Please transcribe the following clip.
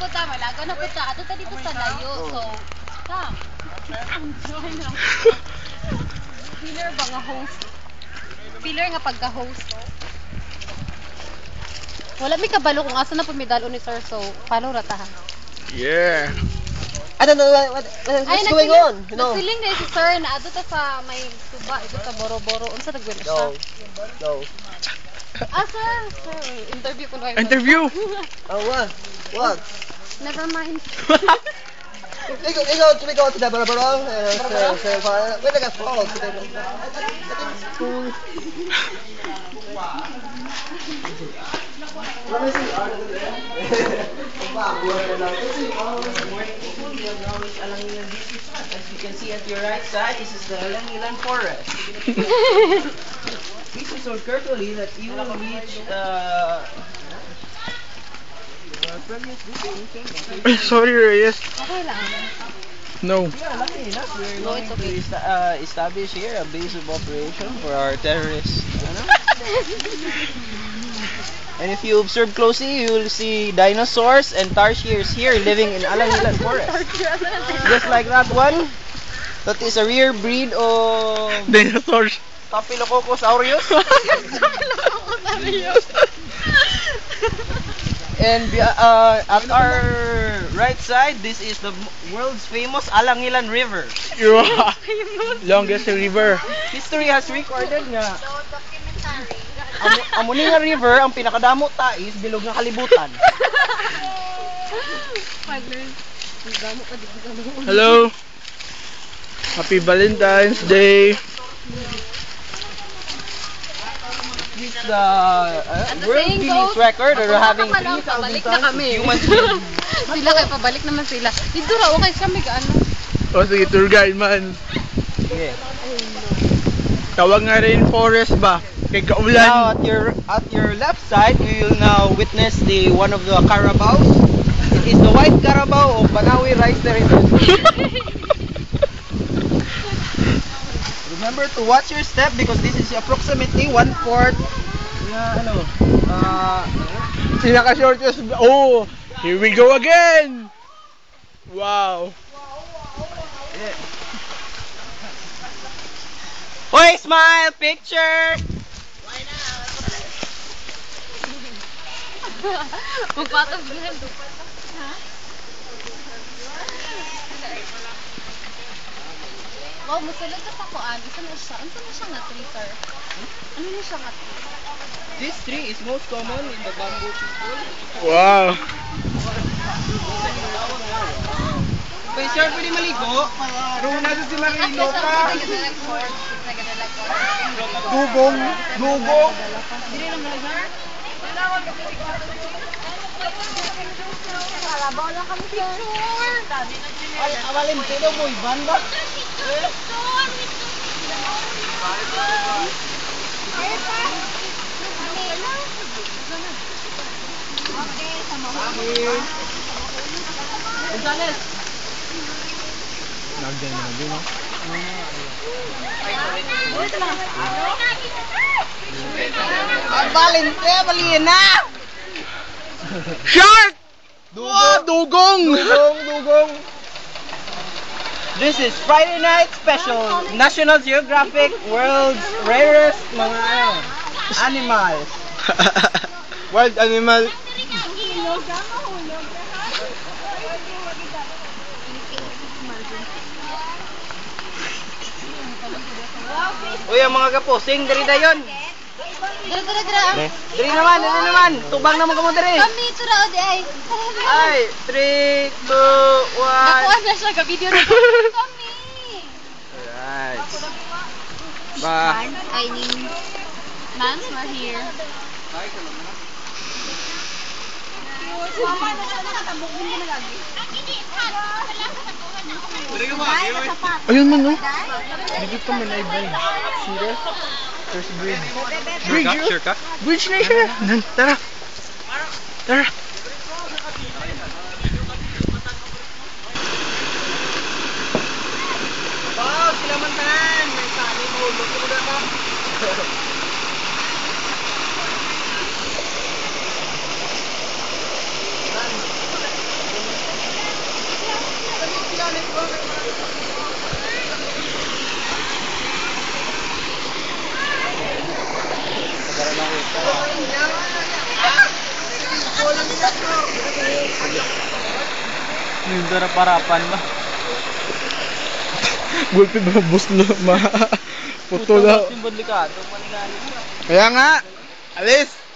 puta, malago na puta. Ato ta dito sa layo. So, come. Join lang. Pillar ba nga host? Pillar nga pagka-host. Wala may kabalo kung asa na pumidalo ni sir. So, follow rata ha. Yeah. I don't know what's going on. No. Nagsiling na si sir na ato ta sa may tuba. Ito sa boro-boro. Unsa nagwala siya? No. Sir. Interview ko na. Interview. Oh, what? Never mind. We go to the Barbaro. Where they got falls. I think school. As you can see at your right side, this is the Alangilan Forest. This is so carefully that you will reach Sorry, Reyes. Okay lang. No. yeah, lucky enough, we're No, going it's to okay. establish here a base of operation for our terrorists. And if you observe closely, you will see dinosaurs and tarsiers here living in Alangilan Forest. Just like that one. That is a rare breed of Dinosaurs. Staphylococcus And at our right side, this is the world's famous Alangilan River. Yeah. Longest river. History has recorded nga amo ni nga river ang pinakadamo ta is bilog nga kalibutan. Hello. Happy Valentine's Day. This is the World Guinness record or having 3,000 Pabalik na kami. human Sila kay pabalik naman sila. Dito ra okay kami gaano. O sige, tour guide man. Yeah. Tawag nga rin forest ba? Kay Now kaulan. at your left side, we will now witness the one of the carabaos. It is the white carabao of Banawi Rice Territory. Remember to watch your step because this is approximately 1/4. Pinaka-short is... Oh! Here we go again! Wow! Hoy, smile picture. Magpatong bilhan do. Ha? Wow, musulod ka sa kuan. Isa na siya. Ano na siya nga tree, sir? Ano na siya nga tree? This tree is most common in the bamboo people. Wow! Kaya sir, pwede maligo. Roon na si Marino pa. Dugong. Dili lang malagyan. Kalabaw lang kami picture. Ay, awalin sino mo, Ivan ba? Gonzales. Nagdan mo na din, no? Ang balente, baliin na! Shark! Dugong! Dugong! This is Friday Night Special, National Geographic, World's Rarest mga animals. Wild animal. Uy, ang mga kapusing, diri dayon. Dira. Diri naman. Tubang naman kamo diri. Kami ito ra odi ay. Ay, 3, 2, 1. Nakuha na siya ka video na kami. Alright. Ba. Mans, we're here. Mama na siya nakatambok din na lagi. Ayun man, no? Dito ka man ay bay. Serious? First bridge. Sure ka? Bridge na siya. Tara. Wow, sila man tanan. May sani mo. Luto mo na ka. Yung dara parapan ba? Gulpid ba buslo ma. Puto daw. Yung bodlikado, manilalim. Kaya nga. Alis.